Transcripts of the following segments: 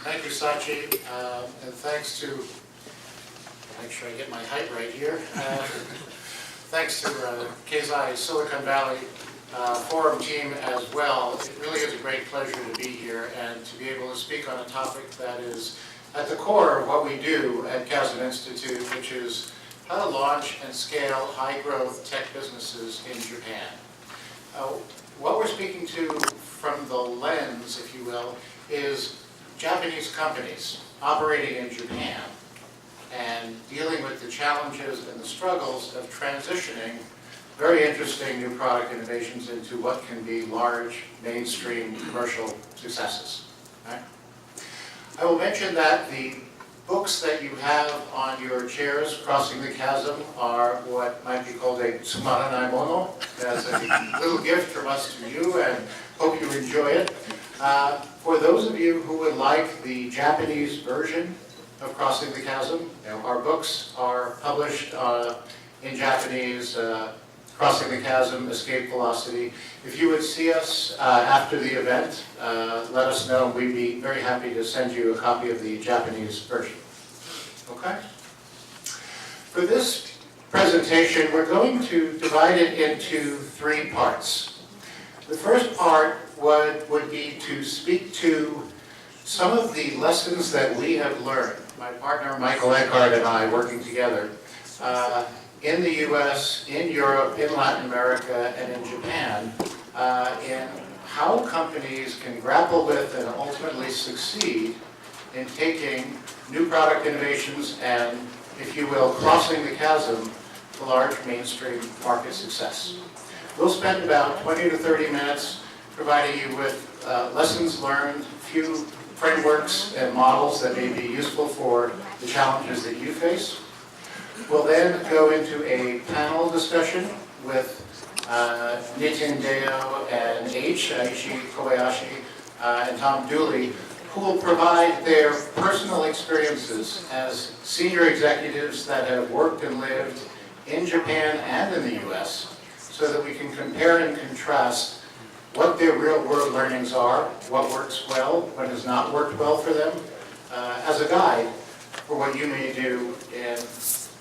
Thank you, Sachi, and thanks to, make sure I get my height right here, thanks to Keizai Silicon Valley Forum team as well. It really is a great pleasure to be here and to be able to speak on a topic that is at the core of what we do at Chasm Institute, which is how to launch and scale high-growth tech businesses in Japan. What we're speaking to from the lens, if you will, is Japanese companies operating in Japan and dealing with the challenges and the struggles of transitioning very interesting new product innovations into what can be large, mainstream commercial successes. Right? I will mention that the books that you have on your chairs crossing the chasm are what might be called a tsumaranai mono, as a little gift from us to you, and hope you enjoy it. For those of you who would like the Japanese version of Crossing the Chasm, our books are published in Japanese, Crossing the Chasm, Escape Velocity. If you would see us after the event, let us know. We'd be very happy to send you a copy of the Japanese version. Okay? For this presentation, we're going to divide it into 3 parts. The first part would be to speak to some of the lessons that we have learned, my partner Michael Eckhart and I working together, in the US, in Europe, in Latin America, and in Japan, in how companies can grapple with and ultimately succeed in taking new product innovations and, if you will, crossing the chasm to large mainstream market success. We'll spend about 20 to 30 minutes providing you with lessons learned, a few frameworks and models that may be useful for the challenges that you face. We'll then go into a panel discussion with Nitin Deo and Aichi Kobayashi and Tom Dooley, who will provide their personal experiences as senior executives that have worked and lived in Japan and in the US, so that we can compare and contrast what their real-world learnings are, what works well, what has not worked well for them, as a guide for what you may do in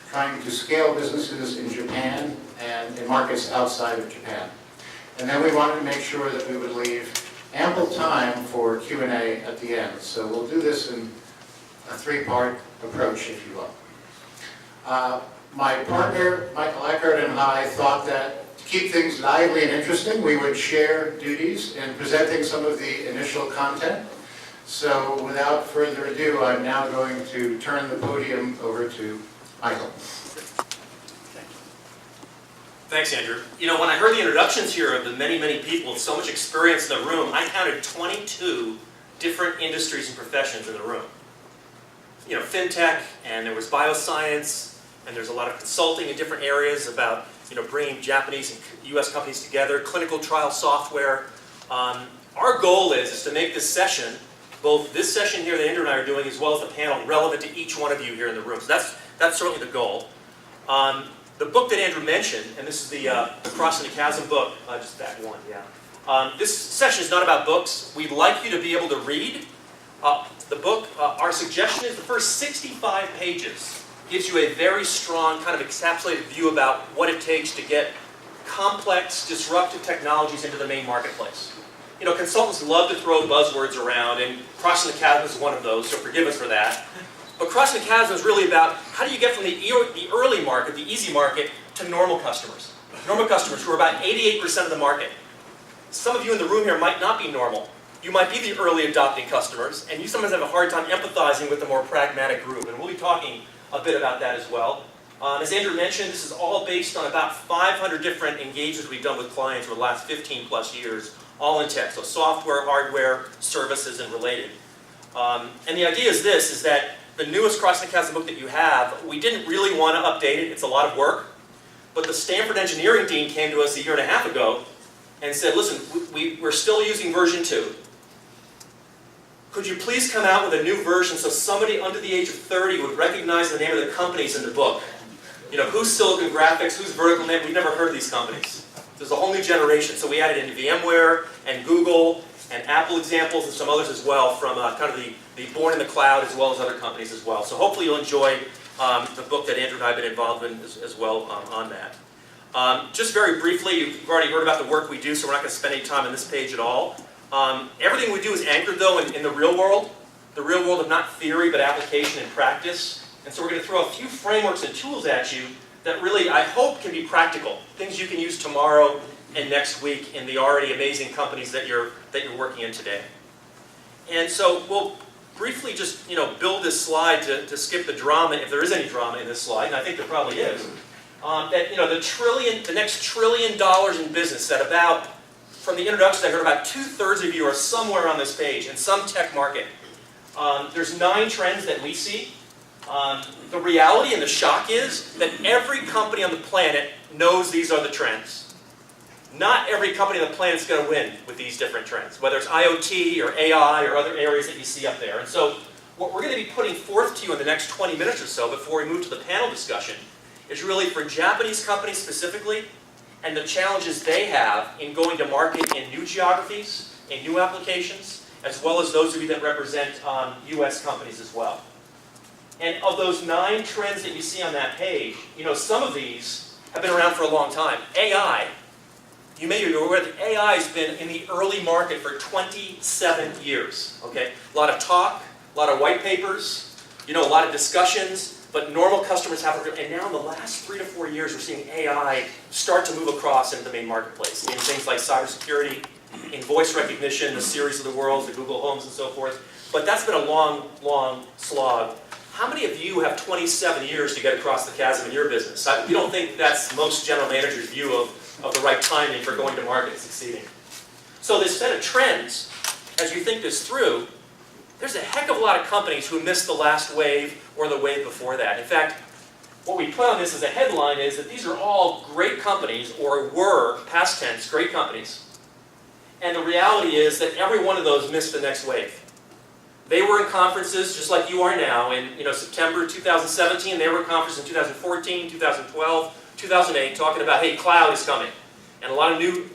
trying to scale businesses in Japan and in markets outside of Japan. And then we wanted to make sure that we would leave ample time for Q&A at the end. So we'll do this in a 3-part approach, if you will. My partner, Michael Eckhart, and I thought that to keep things lively and interesting, we would share duties in presenting some of the initial content. So without further ado, I'm now going to turn the podium over to Michael. Thanks, Andrew. You know, when I heard the introductions here of the many, many people with so much experience in the room, I counted 22 different industries and professions in the room. You know, fintech, and there was bioscience, and there's a lot of consulting in different areas about, you know, bringing Japanese and US companies together, clinical trial software. Our goal is to make this session, both this session here that Andrew and I are doing, as well as the panel, relevant to each one of you here in the room. So that's certainly the goal. The book that Andrew mentioned, and this is the Crossing the Chasm book, just that one, yeah. This session is not about books. We'd like you to be able to read the book. Our suggestion is the first 65 pages gives you a very strong kind of encapsulated view about what it takes to get complex, disruptive technologies into the main marketplace. You know, consultants love to throw buzzwords around, and Crossing the Chasm is one of those, so forgive us for that. But Crossing the Chasm is really about how do you get from the early market, the easy market, to normal customers. Normal customers who are about 88% of the market. Some of you in the room here might not be normal. You might be the early adopting customers, and you sometimes have a hard time empathizing with the more pragmatic group, and we'll be talking a bit about that as well. As Andrew mentioned, this is all based on about 500 different engagements we've done with clients over the last 15 plus years, all in tech, so software, hardware, services, and related. And the idea is this, is that the newest Crossing the Chasm book that you have, we didn't really want to update it, it's a lot of work, but the Stanford engineering dean came to us a year and a half ago and said, listen, we're still using version 2. Could you please come out with a new version so somebody under the age of 30 would recognize the name of the companies in the book? You know, who's Silicon Graphics, who's Vertical Net, we've never heard of these companies. There's a whole new generation, so we added in VMware and Google and Apple examples and some others as well from kind of the Born in the Cloud as well as other companies as well. So hopefully you'll enjoy the book that Andrew and I have been involved in as well on that. Just very briefly, you've already heard about the work we do, so we're not going to spend any time on this page at all. Everything we do is anchored, though, in the real world of not theory, but application and practice. And so we're going to throw a few frameworks and tools at you that really, I hope, can be practical. Things you can use tomorrow and next week in the already amazing companies that you're working in today. And so we'll briefly just build this slide to skip the drama, if there is any drama in this slide, and I think there probably is. That the next $1 trillion in business, that about, from the introduction I heard, about 2/3 of you are somewhere on this page in some tech market. There's 9 trends that we see. The reality and the shock is that every company on the planet knows these are the trends. Not every company on the planet is going to win with these different trends, whether it's IoT or AI or other areas that you see up there. And so what we're going to be putting forth to you in the next 20 minutes or so before we move to the panel discussion is really for Japanese companies specifically and the challenges they have in going to market in new geographies, in new applications, as well as those of you that represent US companies as well. And of those 9 trends that you see on that page, some of these have been around for a long time. AI, you may be aware that AI has been in the early market for 27 years. Okay? A lot of talk, a lot of white papers, a lot of discussions, but normal customers haven't really. And now in the last 3 to 4 years, we're seeing AI start to move across into the main marketplace in things like cybersecurity, in voice recognition, the Siris of the world, the Google Homes and so forth. But that's been a long, long slog. How many of you have 27 years to get across the chasm in your business? You don't think that's most general managers' view of the right timing for going to market and succeeding. So this set of trends, as you think this through, there's a heck of a lot of companies who missed the last wave or the wave before that. In fact, what we put on this as a headline is that these are all great companies, or were, past tense, great companies. And the reality is that every one of those missed the next wave. They were in conferences just like you are now. In September 2017, they were in conferences in 2014, 2012, 2008, talking about, hey, cloud is coming. And a lot of new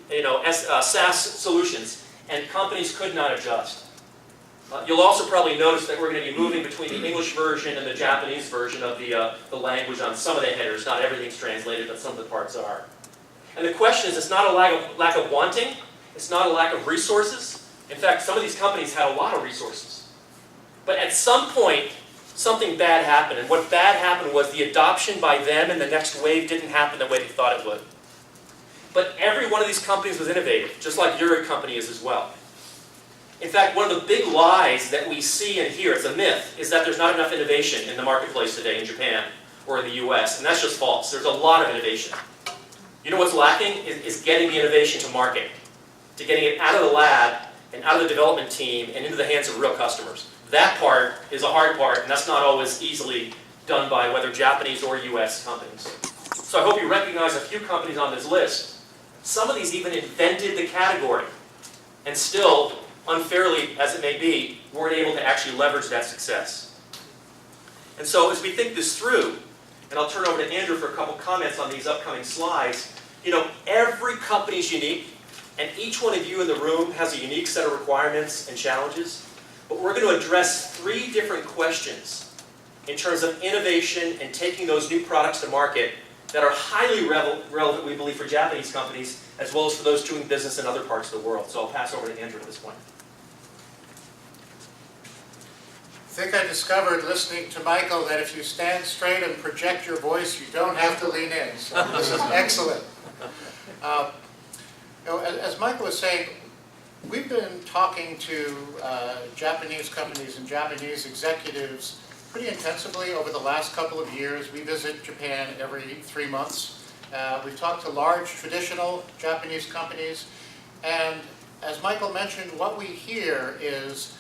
SaaS solutions. And companies could not adjust. You'll also probably notice that we're going to be moving between the English version and the Japanese version of the language on some of the headers. Not everything's translated, but some of the parts are. And the question is, it's not a lack of wanting. It's not a lack of resources. In fact, some of these companies had a lot of resources. But at some point, something bad happened. And what bad happened was the adoption by them and the next wave didn't happen the way they thought it would. But every one of these companies was innovative, just like your company is as well. In fact, one of the big lies that we see and hear, it's a myth, is that there's not enough innovation in the marketplace today in Japan or in the US. And that's just false. There's a lot of innovation. You know what's lacking? Is getting the innovation to market, to getting it out of the lab and out of the development team and into the hands of real customers. That part is a hard part, and that's not always easily done by whether Japanese or US companies. So I hope you recognize a few companies on this list. Some of these even invented the category, and still, unfairly as it may be, weren't able to actually leverage that success. And so as we think this through, and I'll turn over to Andrew for a couple comments on these upcoming slides, every company is unique, and each one of you in the room has a unique set of requirements and challenges. But we're going to address 3 different questions in terms of innovation and taking those new products to market that are highly relevant, we believe, for Japanese companies, as well as for those doing business in other parts of the world. So I'll pass over to Andrew at this point. I think I discovered, listening to Michael, that if you stand straight and project your voice, you don't have to lean in. So this is excellent. As Michael was saying, we've been talking to Japanese companies and Japanese executives pretty intensively over the last couple of years. We visit Japan every 3 months. We've talked to large traditional Japanese companies. And as Michael mentioned, what we hear is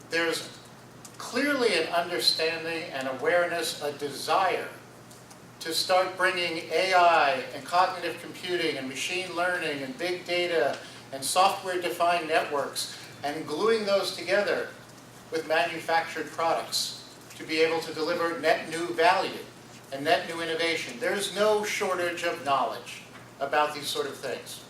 there's clearly an understanding and awareness, a desire to start bringing AI and cognitive computing and machine learning and big data and software-defined networks, and gluing those together with manufactured products to be able to deliver net new value and net new innovation. There's no shortage of knowledge about these sort of things.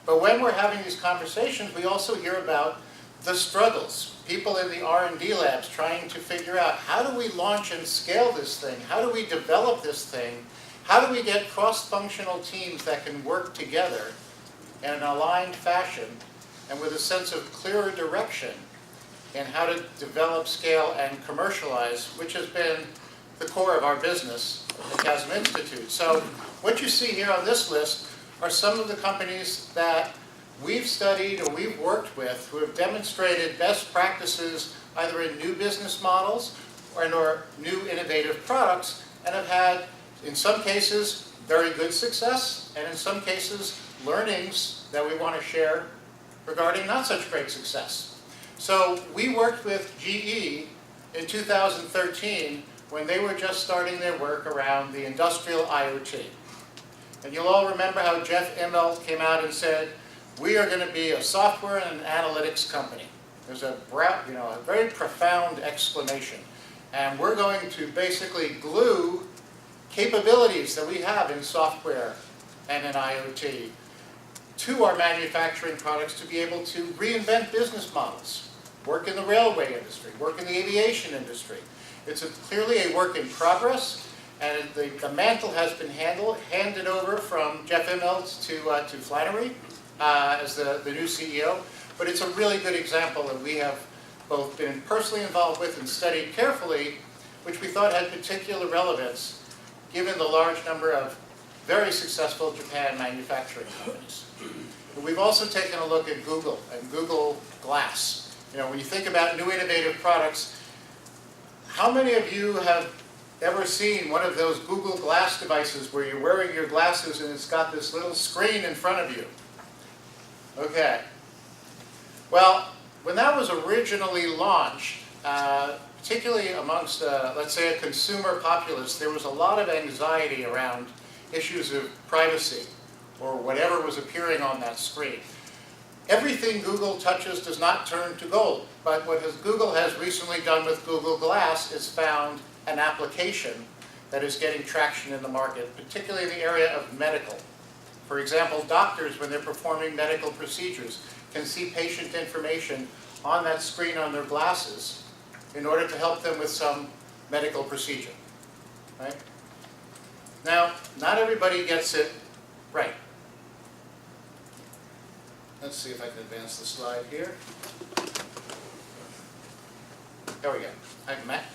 But when we're having these conversations, we also hear about the struggles, people in the R&D labs trying to figure out how do we launch and scale this thing? How do we develop this thing? How do we get cross-functional teams that can work together in an aligned fashion and with a sense of clearer direction in how to develop, scale, and commercialize, which has been the core of our business at the Chasm Institute. So what you see here on this list are some of the companies that we've studied or we've worked with who have demonstrated best practices either in new business models or new innovative products, and have had, in some cases, very good success, and in some cases, learnings that we want to share regarding not such great success. So we worked with GE in 2013 when they were just starting their work around the industrial IoT. And you'll all remember how Jeff Immelt came out and said, we are going to be a software and an analytics company. There's a very profound exclamation. And we're going to basically glue capabilities that we have in software and in IoT to our manufacturing products to be able to reinvent business models, work in the railway industry, work in the aviation industry. It's clearly a work in progress, and the mantle has been handed over from Jeff Immelt to Flannery as the new CEO. But it's a really good example that we have both been personally involved with and studied carefully, which we thought had particular relevance given the large number of very successful Japan manufacturing companies. But we've also taken a look at Google and Google Glass. When you think about new innovative products, how many of you have ever seen one of those Google Glass devices where you're wearing your glasses and it's got this little screen in front of you? Okay. Well, when that was originally launched, particularly amongst, let's say, a consumer populace, there was a lot of anxiety around issues of privacy or whatever was appearing on that screen. Everything Google touches does not turn to gold, but what Google has recently done with Google Glass is found an application that is getting traction in the market, particularly in the area of medical. For example, doctors, when they're performing medical procedures, can see patient information on that screen on their glasses in order to help them with some medical procedure. Right? Now, not everybody gets it right. Let's see if I can advance the slide here. There we go.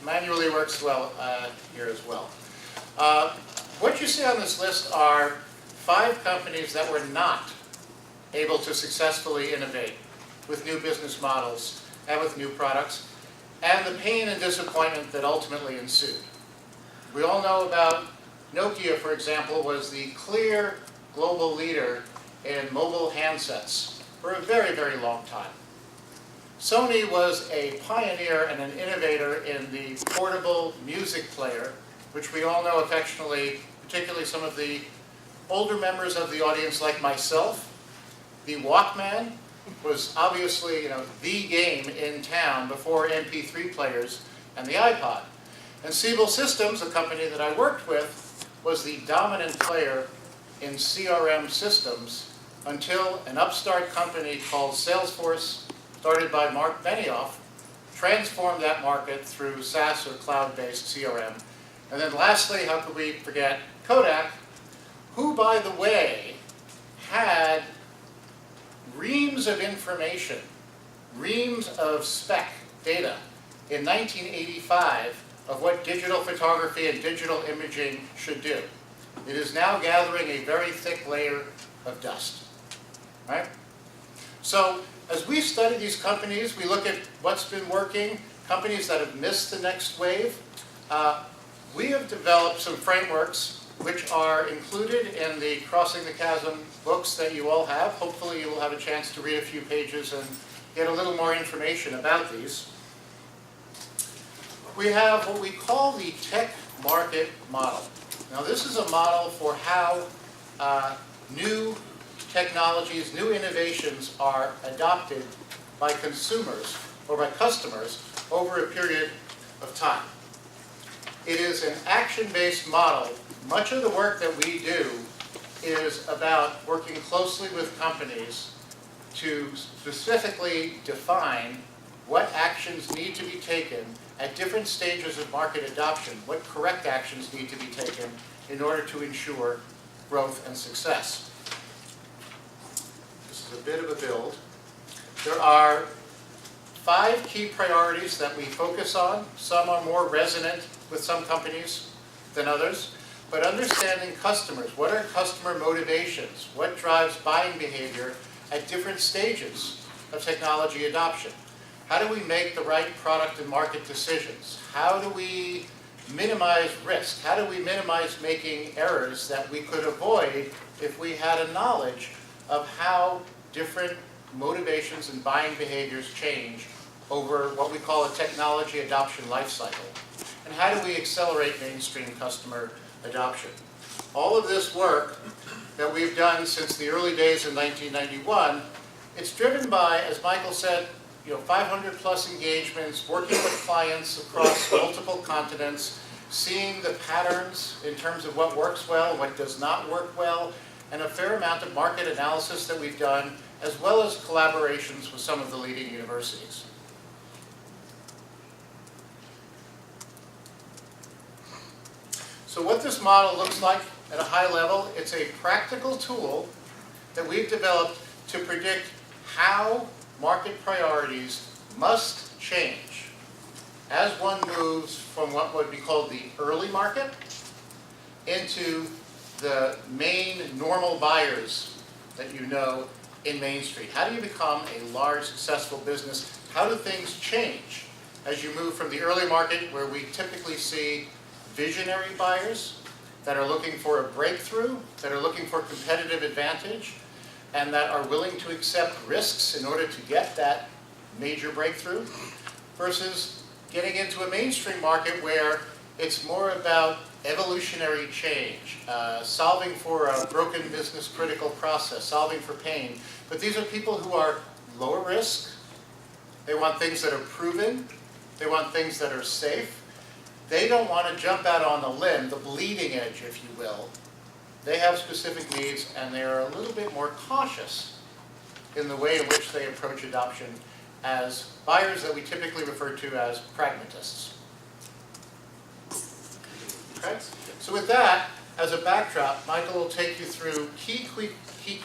Manually works well here as well. What you see on this list are 5 companies that were not able to successfully innovate with new business models and with new products, and the pain and disappointment that ultimately ensued. We all know about Nokia, for example, was the clear global leader in mobile handsets for a very, very long time. Sony was a pioneer and an innovator in the portable music player, which we all know affectionately, particularly some of the older members of the audience like myself. The Walkman was obviously the game in town before MP3 players and the iPod. And Siebel Systems, a company that I worked with, was the dominant player in CRM systems until an upstart company called Salesforce, started by Mark Benioff, transformed that market through SaaS or cloud-based CRM. And then lastly, how could we forget Kodak, who, by the way, had reams of information, reams of spec data in 1985 of what digital photography and digital imaging should do. It is now gathering a very thick layer of dust. Right? So as we study these companies, we look at what's been working, companies that have missed the next wave. We have developed some frameworks which are included in the Crossing the Chasm books that you all have. Hopefully you will have a chance to read a few pages and get a little more information about these. We have what we call the tech market model. Now this is a model for how new technologies, new innovations are adopted by consumers or by customers over a period of time. It is an action-based model. Much of the work that we do is about working closely with companies to specifically define what actions need to be taken at different stages of market adoption, what correct actions need to be taken in order to ensure growth and success. This is a bit of a build. There are 5 key priorities that we focus on. Some are more resonant with some companies than others. But understanding customers, what are customer motivations? What drives buying behavior at different stages of technology adoption? How do we make the right product and market decisions? How do we minimize risk? How do we minimize making errors that we could avoid if we had a knowledge of how different motivations and buying behaviors change over what we call a technology adoption life cycle? And how do we accelerate mainstream customer adoption? All of this work that we've done since the early days in 1991, it's driven by, as Michael said, 500 plus engagements, working with clients across multiple continents, seeing the patterns in terms of what works well, what does not work well, and a fair amount of market analysis that we've done, as well as collaborations with some of the leading universities. So what this model looks like at a high level, it's a practical tool that we've developed to predict how market priorities must change as one moves from what would be called the early market into the main normal buyers that you know in Main Street. How do you become a large, successful business? How do things change as you move from the early market, where we typically see visionary buyers that are looking for a breakthrough, that are looking for competitive advantage, and that are willing to accept risks in order to get that major breakthrough, versus getting into a mainstream market where it's more about evolutionary change, solving for a broken business critical process, solving for pain. But these are people who are lower risk. They want things that are proven. They want things that are safe. They don't want to jump out on the limb, the bleeding edge, if you will. They have specific needs, and they are a little bit more cautious in the way in which they approach adoption as buyers that we typically refer to as pragmatists. Okay? So with that, as a backdrop, Michael will take you through key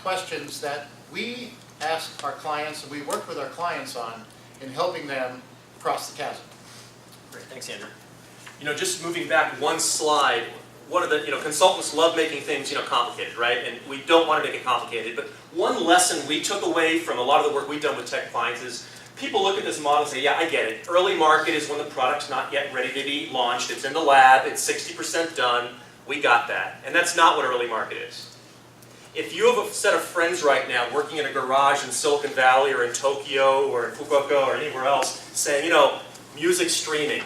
questions that we ask our clients and we work with our clients on in helping them cross the chasm. Great, thanks, Andrew. Just moving back one slide, one of the, consultants love making things, complicated, right? And we don't want to make it complicated. But one lesson we took away from a lot of the work we've done with tech clients is people look at this model and say, yeah, I get it. Early market is when the product's not yet ready to be launched. It's in the lab. It's 60% done. We got that. And that's not what early market is. If you have a set of friends right now working in a garage in Silicon Valley or in Tokyo or in Fukuoka or anywhere else saying, music streaming,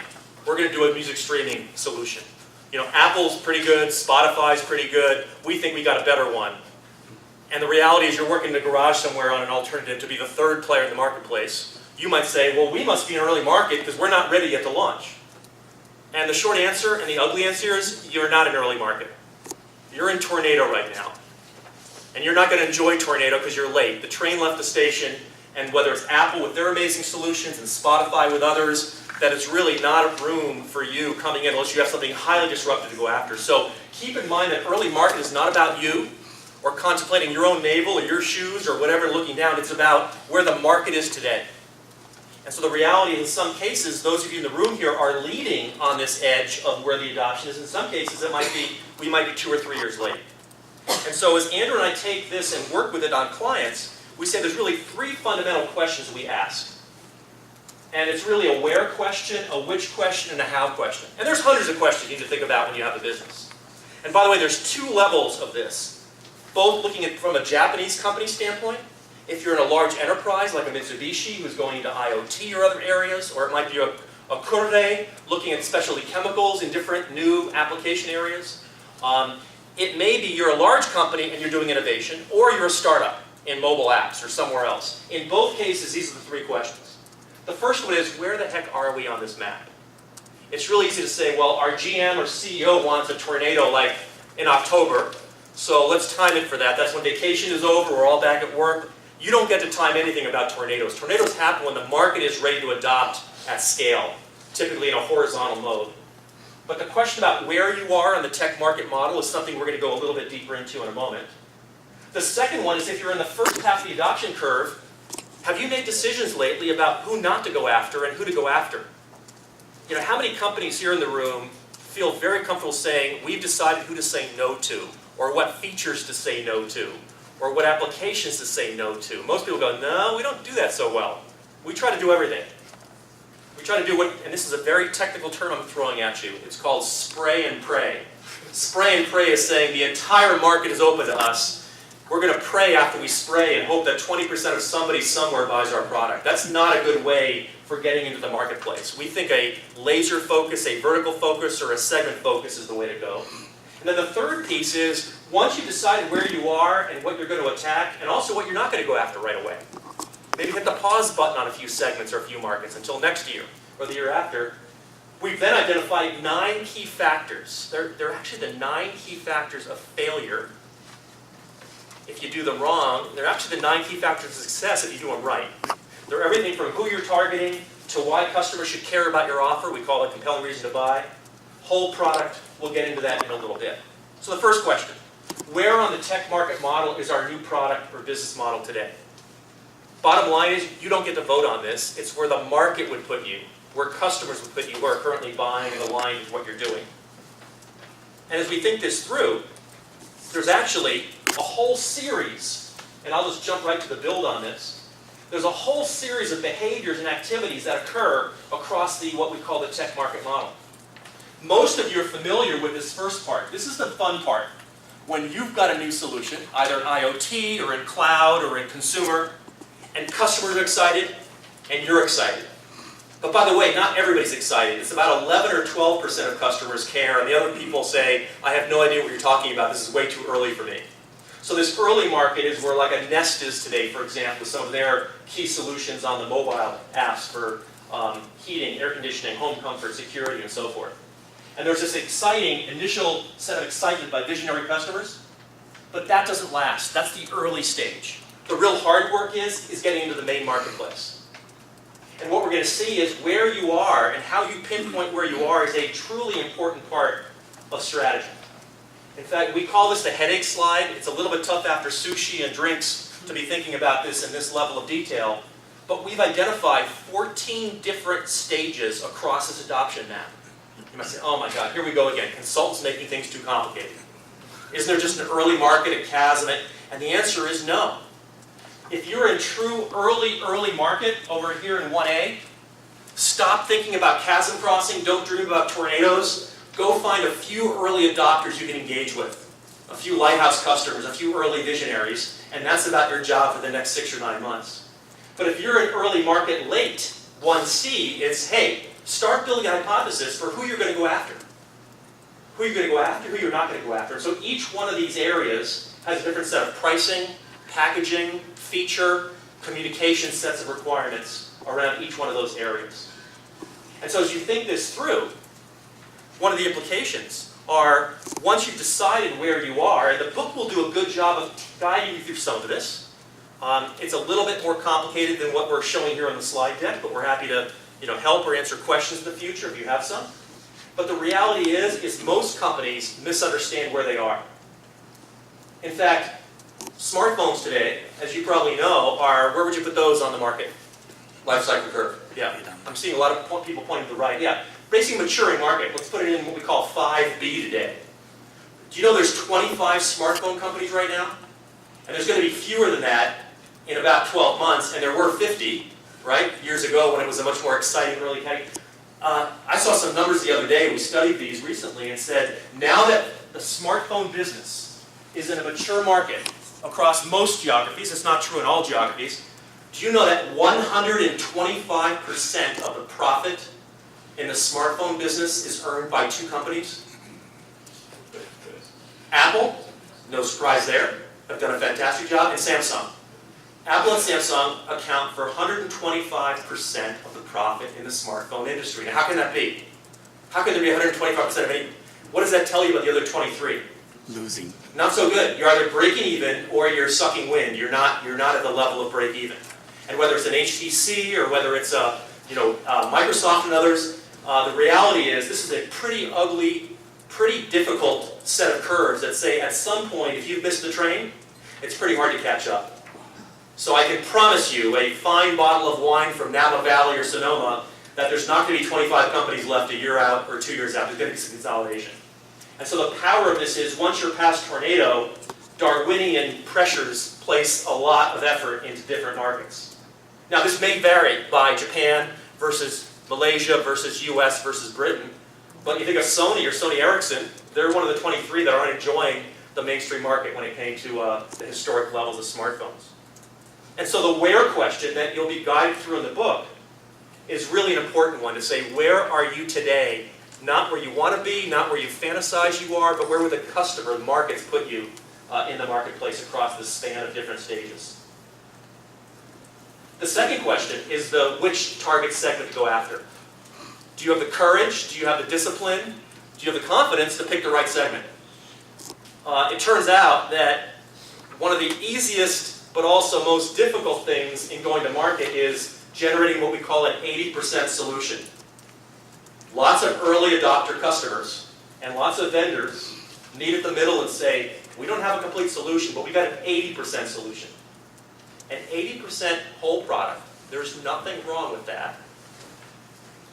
we're going to do a music streaming solution. Apple's pretty good, Spotify's pretty good, we think we got a better one. And the reality is you're working in a garage somewhere on an alternative to be the third player in the marketplace. You might say, well, we must be in an early market because we're not ready yet to launch. And the short answer and the ugly answer is you're not in early market. You're in tornado right now. And you're not going to enjoy tornado because you're late. The train left the station, and whether it's Apple with their amazing solutions and Spotify with others, that it's really not a room for you coming in unless you have something highly disruptive to go after. So keep in mind that early market is not about you or contemplating your own navel or your shoes or whatever looking down. It's about where the market is today. And so the reality in some cases, those of you in the room here are leading on this edge of where the adoption is. In some cases, we might be 2 or 3 years late. And so as Andrew and I take this and work with it on clients, we say there's really 3 fundamental questions we ask. And it's really a where question, a which question, and a how question. And there's hundreds of questions you need to think about when you have a business. And by the way, there's 2 levels of this. Both looking at from a Japanese company standpoint, if you're in a large enterprise like a Mitsubishi who's going into IoT or other areas, or it might be a Kure looking at specialty chemicals in different new application areas. It may be you're a large company and you're doing innovation, or you're a startup in mobile apps or somewhere else. In both cases, these are the 3 questions. The first one is, where the heck are we on this map? It's really easy to say, well, our GM or CEO wants a tornado like in October, so let's time it for that. That's when vacation is over, we're all back at work. You don't get to time anything about tornadoes. Tornadoes happen when the market is ready to adopt at scale, typically in a horizontal mode. But the question about where you are on the tech market model is something we're going to go a little bit deeper into in a moment. The second one is if you're in the first half of the adoption curve, have you made decisions lately about who not to go after and who to go after? You know, how many companies here in the room feel very comfortable saying, we've decided who to say no to, or what features to say no to, or what applications to say no to? Most people go, no, we don't do that so well. We try to do everything. We try to do what, and this is a very technical term I'm throwing at you, it's called spray and pray. Spray and pray is saying the entire market is open to us. We're going to pray after we spray and hope that 20% of somebody somewhere buys our product. That's not a good way for getting into the marketplace. We think a laser focus, a vertical focus, or a segment focus is the way to go. And then the third piece is, once you've decided where you are and what you're going to attack, and also what you're not going to go after right away. Maybe hit the pause button on a few segments or a few markets until next year or the year after. We've then identified 9 key factors. They're actually the 9 key factors of failure. If you do them wrong, they're actually the 9 key factors of success if you do them right. They're everything from who you're targeting to why customers should care about your offer. We call it a compelling reason to buy. Whole product, we'll get into that in a little bit. So the first question, where on the tech market model is our new product or business model today? Bottom line is, you don't get to vote on this. It's where the market would put you, where customers would put you who are currently buying and aligned with what you're doing. And as we think this through, there's actually a whole series, and I'll just jump right to the build on this. There's a whole series of behaviors and activities that occur across what we call the tech market model. Most of you are familiar with this first part. This is the fun part. When you've got a new solution, either in IoT or in cloud or in consumer, and customers are excited, and you're excited. But by the way, not everybody's excited. It's about 11 or 12% of customers care, and the other people say, I have no idea what you're talking about. This is way too early for me. So this early market is where like a Nest is today, for example, with some of their key solutions on the mobile apps for heating, air conditioning, home comfort, security, and so forth. And there's this exciting initial set of excitement by visionary customers, but that doesn't last. That's the early stage. The real hard work is getting into the main marketplace. And what we're going to see is where you are and how you pinpoint where you are is a truly important part of strategy. In fact, we call this the headache slide. It's a little bit tough after sushi and drinks to be thinking about this in this level of detail, but we've identified 14 different stages across this adoption map. You might say, oh my God, here we go again. Consultants making things too complicated. Isn't there just an early market, a chasm? And the answer is no. If you're in true early market over here in 1A, stop thinking about chasm crossing, don't dream about tornadoes. Go find a few early adopters you can engage with, a few lighthouse customers, a few early visionaries, and that's about your job for the next 6 or 9 months. But if you're in early market late, 1C, it's, hey, start building a hypothesis for who you're going to go after. Who you're going to go after, who you're not going to go after. And so each one of these areas has a different set of pricing, packaging, feature, communication sets of requirements around each one of those areas. And so as you think this through, one of the implications are, once you've decided where you are, and the book will do a good job of guiding you through some of this. It's a little bit more complicated than what we're showing here on the slide deck, but we're happy to help or answer questions in the future if you have some. But the reality is most companies misunderstand where they are. In fact, smartphones today, as you probably know, are, where would you put those on the market? Life cycle curve. Yeah, I'm seeing a lot of people pointing to the right. Yeah, basically maturing market. Let's put it in what we call 5B today. Do you know there's 25 smartphone companies right now? And there's going to be fewer than that in about 12 months, and there were 50, right, years ago when it was a much more exciting early category. I saw some numbers the other day, we studied these recently, and said, now that the smartphone business is in a mature market across most geographies, it's not true in all geographies, do you know that 125% of the profit in the smartphone business is earned by 2 companies? Apple, no surprise there, have done a fantastic job, and Samsung. Apple and Samsung account for 125% of the profit in the smartphone industry. Now, how can that be? How can there be 125% of any? What does that tell you about the other 23? Losing. Not so good. You're either breaking even or you're sucking wind. You're not at the level of break even. And whether it's an HTC or whether it's Microsoft and others, the reality is this is a pretty ugly, pretty difficult set of curves that say at some point, if you've missed the train, it's pretty hard to catch up. So I can promise you a fine bottle of wine from Napa Valley or Sonoma that there's not going to be 25 companies left a year out or 2 years out. There's going to be some consolidation. And so the power of this is once you're past tornado, Darwinian pressures place a lot of effort into different markets. Now this may vary by Japan versus Malaysia versus US versus Britain, but you think of Sony or Sony Ericsson, they're one of the 23 that aren't enjoying the mainstream market when it came to the historic levels of smartphones. And so the where question that you'll be guided through in the book is really an important one to say, where are you today? Not where you want to be, not where you fantasize you are, but where would the customer, the markets put you in the marketplace across the span of different stages. The second question is which target segment to go after. Do you have the courage? Do you have the discipline? Do you have the confidence to pick the right segment? It turns out that one of the easiest but also most difficult things in going to market is generating what we call an 80% solution. Lots of early adopter customers and lots of vendors meet at the middle and say, we don't have a complete solution, but we got an 80% solution. An 80% whole product, there's nothing wrong with that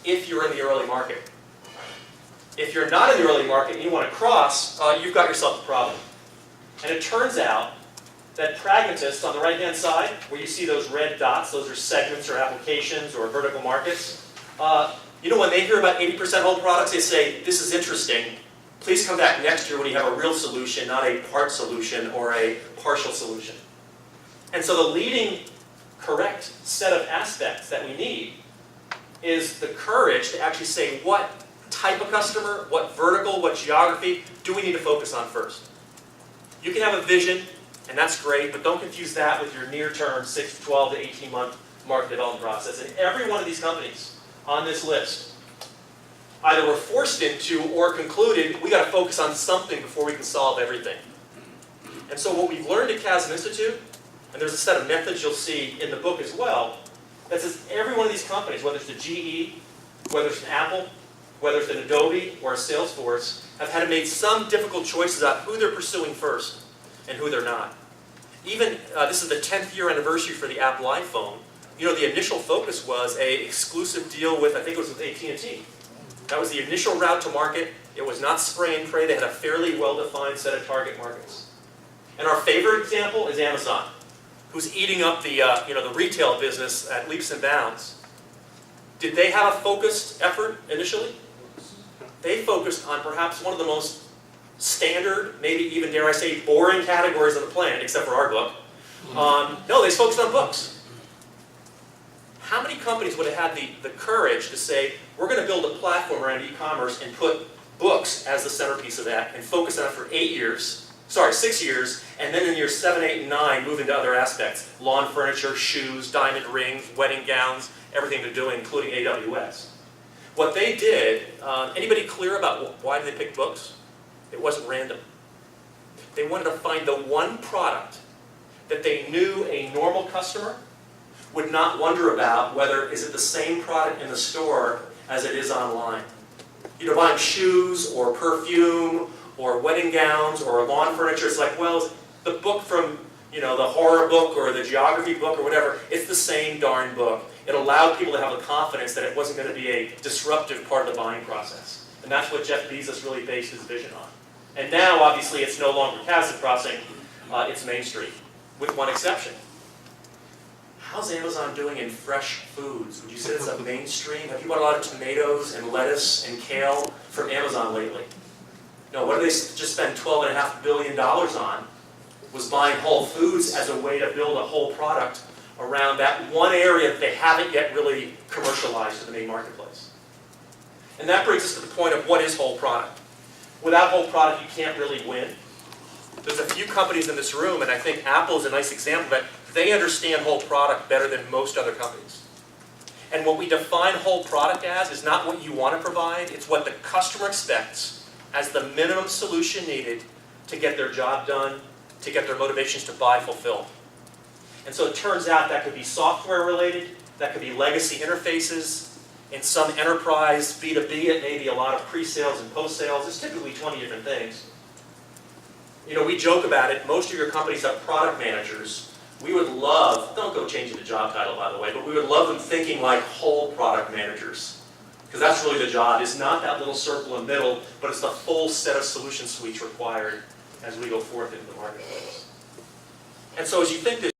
if you're in the early market. If you're not in the early market and you want to cross, you've got yourself a problem. And it turns out that pragmatists on the right-hand side, where you see those red dots, those are segments or applications or vertical markets, when they hear about 80% whole products, they say, this is interesting. Please come back next year when you have a real solution, not a part solution or a partial solution. And so the leading correct set of aspects that we need is the courage to actually say what type of customer, what vertical, what geography do we need to focus on first. You can have a vision, and that's great, but don't confuse that with your near-term 6 to 12 to 18-month market development process. And every one of these companies on this list either were forced into or concluded we got to focus on something before we can solve everything. And so what we've learned at Chasm Institute, and there's a set of methods you'll see in the book as well, that says every one of these companies, whether it's a GE, whether it's an Apple, whether it's an Adobe or a Salesforce, have had to make some difficult choices about who they're pursuing first and who they're not. Even, this is the 10th year anniversary for the Apple iPhone. The initial focus was an exclusive deal with, I think it was with AT&T. That was the initial route to market. It was not spray and pray. They had a fairly well-defined set of target markets. And our favorite example is Amazon, who's eating up the retail business at leaps and bounds. Did they have a focused effort initially? They focused on perhaps one of the most standard, maybe even dare I say boring categories on the planet, except for our book. No, they focused on books. How many companies would have had the courage to say, we're going to build a platform around e-commerce and put books as the centerpiece of that and focus on it for 6 years, and then in years 7, 8, and 9 move into other aspects. Lawn furniture, shoes, diamond rings, wedding gowns, everything they're doing, including AWS. What they did, anybody clear about why did they pick books? It wasn't random. They wanted to find the one product that they knew a normal customer would not wonder about whether is it the same product in the store as it is online. You're buying shoes or perfume or wedding gowns or lawn furniture. It's like, well, the book from the horror book or the geography book or whatever, it's the same darn book. It allowed people to have the confidence that it wasn't going to be a disruptive part of the buying process. And that's what Jeff Bezos really based his vision on. And now, obviously, it's no longer chasm crossing, it's Main Street, with one exception. How's Amazon doing in fresh foods? Would you say it's a mainstream? Have you bought a lot of tomatoes and lettuce and kale from Amazon lately? No, what did they just spend $12.5 billion on? Was buying Whole Foods as a way to build a whole product around that one area that they haven't yet really commercialized in the main marketplace. And that brings us to the point of what is whole product. Without whole product, you can't really win. There's a few companies in this room, and I think Apple is a nice example, that they understand whole product better than most other companies. And what we define whole product as is not what you want to provide, it's what the customer expects as the minimum solution needed to get their job done, to get their motivations to buy fulfilled. And so it turns out that could be software related, that could be legacy interfaces. In some enterprise B2B, it may be a lot of pre-sales and post-sales. It's typically 20 different things. You know, we joke about it. Most of your companies have product managers. We would love, don't go changing the job title by the way, but we would love them thinking like whole product managers. Because that's really the job. It's not that little circle in the middle, but it's the full set of solution suites required as we go forth into the marketplace. And so as you think this